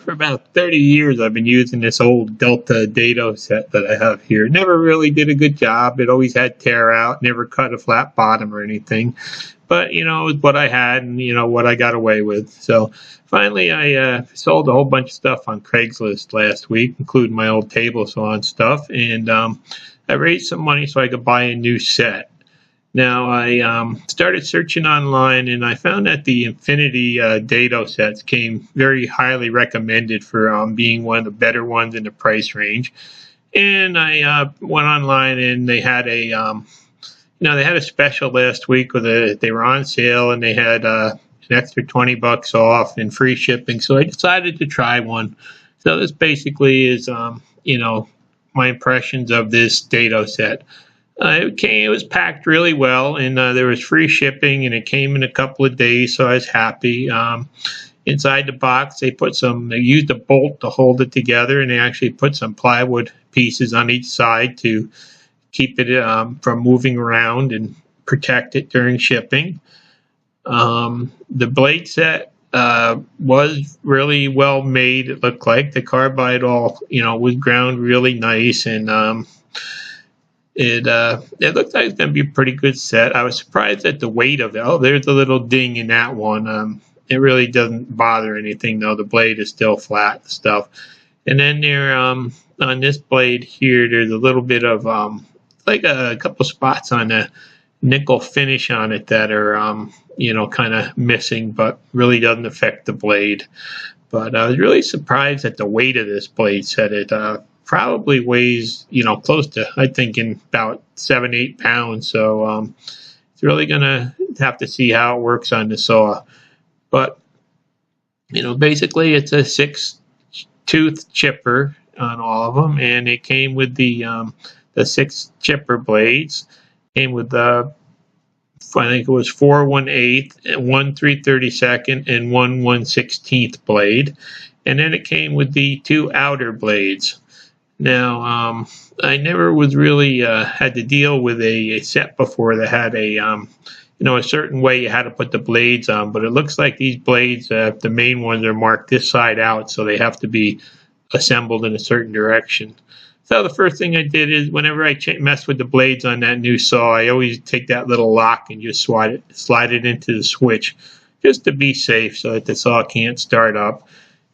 For about 30 years, I've been using this old Delta Dado set that I have here. Never really did a good job. It always had tear out, never cut a flat bottom or anything. But, it was what I had and, what I got away with. So finally, I sold a whole bunch of stuff on Craigslist last week, including my old table saw and stuff. And I raised some money so I could buy a new set. Now, I started searching online, and I found that the Infinity Dado sets came very highly recommended for being one of the better ones in the price range. And I went online, and they had they had a special last week where they were on sale, and they had an extra $20 off and free shipping. So I decided to try one. So this basically is, my impressions of this Dado set. It was packed really well, and there was free shipping, and it came in a couple of days, so I was happy. Inside the box, they used a bolt to hold it together, and they actually put some plywood pieces on each side to keep it from moving around and protect it during shipping. The blade set was really well made. It looked like the carbide was ground really nice, and it looked like it's going to be a pretty good set. I was surprised at the weight of it. Oh, there's a little ding in that one. It really doesn't bother anything, though. The blade is still flat and stuff. And then there, on this blade here, there's a little bit of like a couple spots on the nickel finish on it that are kind of missing, but really doesn't affect the blade. But I was really surprised at the weight of this blade set. It probably weighs, close to, I think, in about 7-8 pounds. So it's really going to have to see how it works on the saw. But, basically it's a 6-tooth chipper on all of them. And it came with the 6 chipper blades. Came with I think it was 4 1/8, 1 3/32, and 1 1/16 blade. And then it came with the 2 outer blades. Now, I never was really had to deal with a set before that had a certain way you had to put the blades on, but it looks like these blades, the main ones are marked this side out, so they have to be assembled in a certain direction. So the first thing I did is whenever I mess with the blades on that new saw, I always take that little lock and just slide it into the switch just to be safe so that the saw can't start up.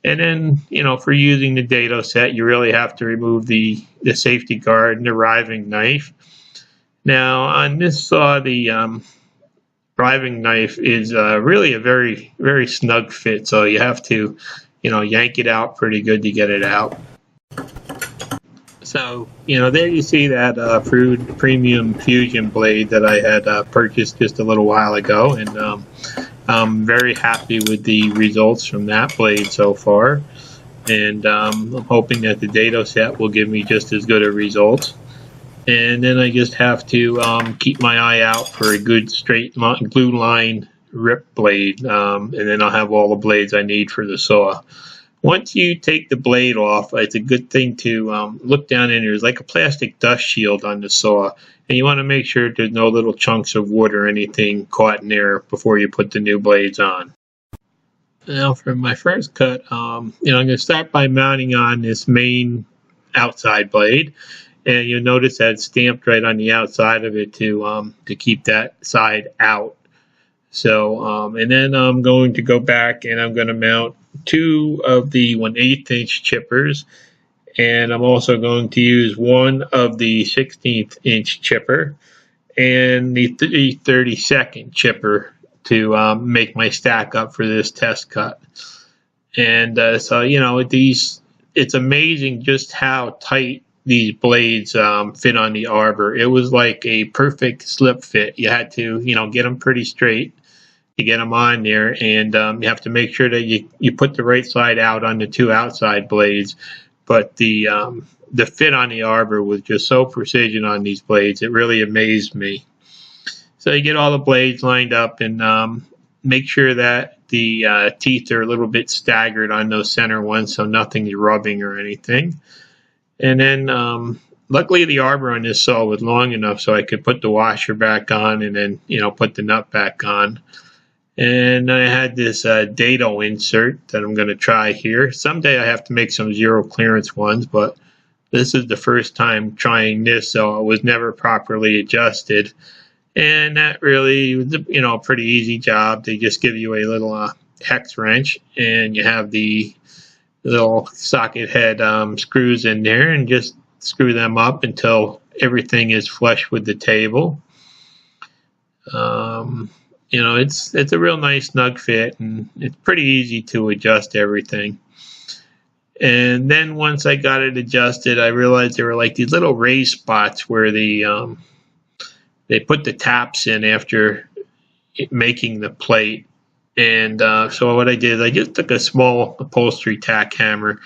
And then, for using the Dado set, you really have to remove the safety guard and the riving knife. Now, on this saw, the riving knife is really a very, very snug fit, so you have to, yank it out pretty good to get it out. So, there you see that premium fusion blade that I had purchased just a little while ago, and I'm very happy with the results from that blade so far, and I'm hoping that the Dado set will give me just as good a result. And then I just have to keep my eye out for a good straight glue line rip blade, and then I'll have all the blades I need for the saw. Once you take the blade off, it's a good thing to look down in there. There's like a plastic dust shield on the saw, and you want to make sure there's no little chunks of wood or anything caught in there before you put the new blades on. Now for my first cut, I'm going to start by mounting on this main outside blade, and you'll notice that it's stamped right on the outside of it to keep that side out. So, and then I'm going to go back and I'm going to mount 2 of the 1/8 inch chippers, and I'm also going to use 1 of the 16th inch chipper and the 32nd chipper to make my stack up for this test cut. And so, it's amazing just how tight these blades fit on the arbor. It was like a perfect slip fit. You had to, get them pretty straight to get them on there, and you have to make sure that you put the right side out on the 2 outside blades. But the fit on the arbor was just so precision on these blades, it really amazed me. So you get all the blades lined up, and make sure that the teeth are a little bit staggered on those center ones so nothing's rubbing or anything. And then luckily the arbor on this saw was long enough so I could put the washer back on and then put the nut back on. And I had this Dado insert that I'm going to try here. Someday I have to make some zero clearance ones, but this is the first time trying this, so it was never properly adjusted. And that really was, a pretty easy job. They just give you a little hex wrench, and you have the little socket head screws in there, and just screw them up until everything is flush with the table. It's a real nice snug fit, and it's pretty easy to adjust everything. And then once I got it adjusted, I realized there were like these little raised spots where they put the taps in after making the plate. And so what I did is I just took a small upholstery tack hammer,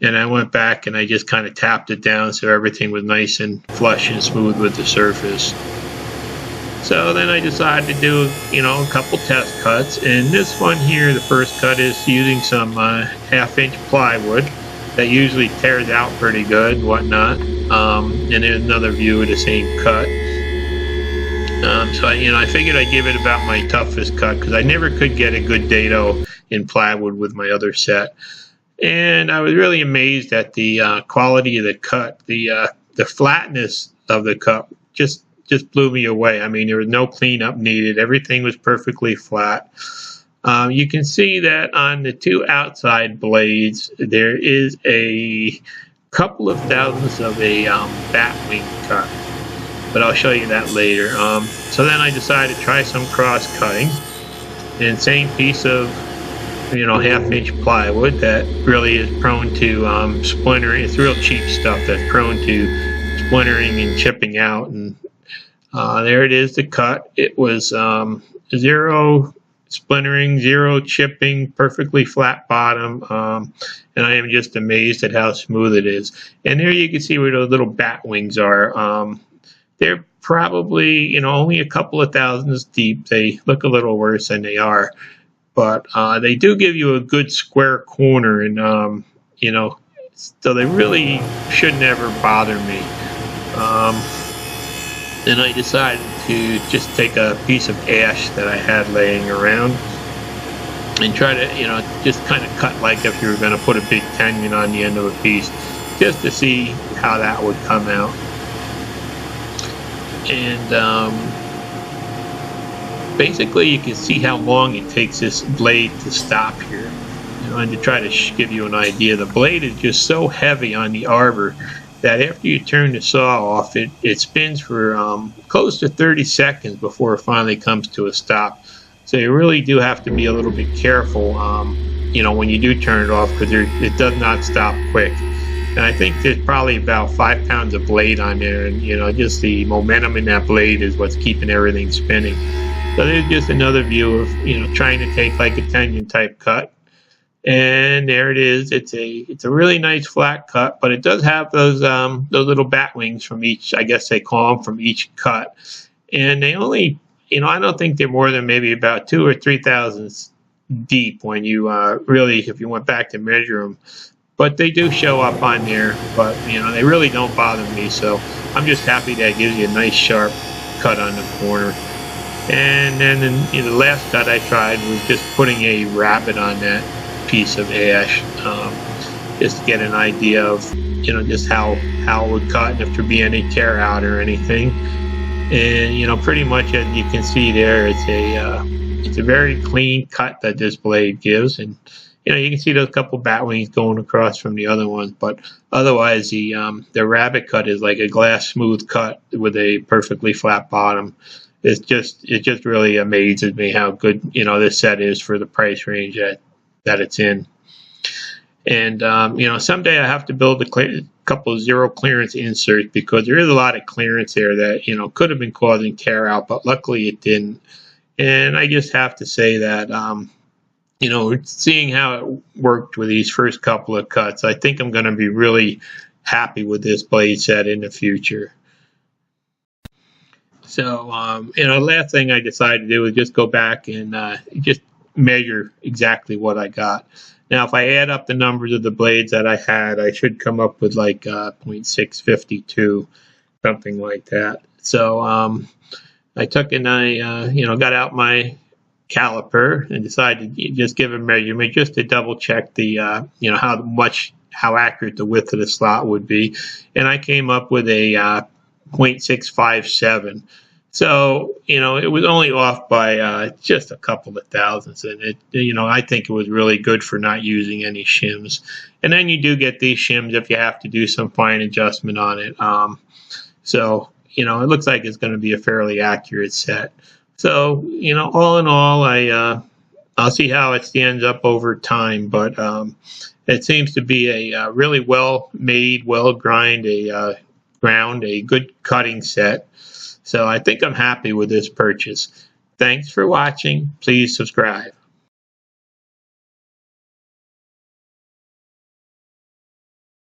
and I went back and I just kind of tapped it down so everything was nice and flush and smooth with the surface. So then I decided to do, a couple test cuts, and this one here, the first cut, is using some 1/2-inch plywood that usually tears out pretty good and whatnot. And there's another view of the same cut. So I figured I'd give it about my toughest cut, because I never could get a good Dado in plywood with my other set. And I was really amazed at the quality of the cut. The flatness of the cut just blew me away. I mean, there was no cleanup needed. Everything was perfectly flat. You can see that on the two outside blades, there is a couple of thousandths of a bat wing cut, but I'll show you that later. So then I decided to try some cross cutting, and same piece of 1/2-inch plywood that really is prone to splintering. It's real cheap stuff that's prone to splintering and chipping out. And there it is, the cut. It was 0 splintering, 0 chipping, perfectly flat bottom, and I am just amazed at how smooth it is. And there you can see where those little bat wings are. They're probably only a couple of thousandths deep. They look a little worse than they are, but they do give you a good square corner, and so they really should never bother me. Then I decided to just take a piece of ash that I had laying around and try to, just kind of cut like if you were going to put a big tenon on the end of a piece, just to see how that would come out. And basically you can see how long it takes this blade to stop here. And to try to give you an idea, the blade is just so heavy on the arbor that after you turn the saw off, it spins for close to 30 seconds before it finally comes to a stop. So you really do have to be a little bit careful, when you do turn it off, because it does not stop quick. And I think there's probably about 5 pounds of blade on there, and just the momentum in that blade is what's keeping everything spinning. So there's just another view of trying to take like a tenon type cut. And there it is. It's a really nice flat cut, but it does have those little bat wings from each, I guess they call them, from each cut. And they only, I don't think they're more than maybe about 2 or 3 thousandths deep when you really, if you went back to measure them. But they do show up on there, but they really don't bother me. So I'm just happy that it gives you a nice sharp cut on the corner. And then the last cut I tried was just putting a rabbet on that piece of ash, just to get an idea of just how it would cut, and if there'd be any tear out or anything. And pretty much as you can see there, it's a very clean cut that this blade gives. And you can see those couple bat wings going across from the other ones, but otherwise the rabbet cut is like a glass smooth cut with a perfectly flat bottom. It just really amazes me how good this set is for the price range that it's in. And someday I have to build a couple of zero clearance inserts, because there is a lot of clearance there that could have been causing tear out, but luckily it didn't. And I just have to say that seeing how it worked with these first couple of cuts, I think I'm going to be really happy with this blade set in the future. So last thing I decided to do was just go back and just measure exactly what I got. Now, if I add up the numbers of the blades that I had, I should come up with like 0.652, something like that. So I took and I got out my caliper and decided to just give a measurement just to double check the how accurate the width of the slot would be, and I came up with a 0.657. So, it was only off by just a couple of thousandths, and I think it was really good for not using any shims. And then you do get these shims if you have to do some fine adjustment on it. So, it looks like it's going to be a fairly accurate set. So, all in all, I'll see how it stands up over time, but it seems to be a really well-made, well-ground, a good cutting set. So I think I'm happy with this purchase. Thanks for watching. Please subscribe.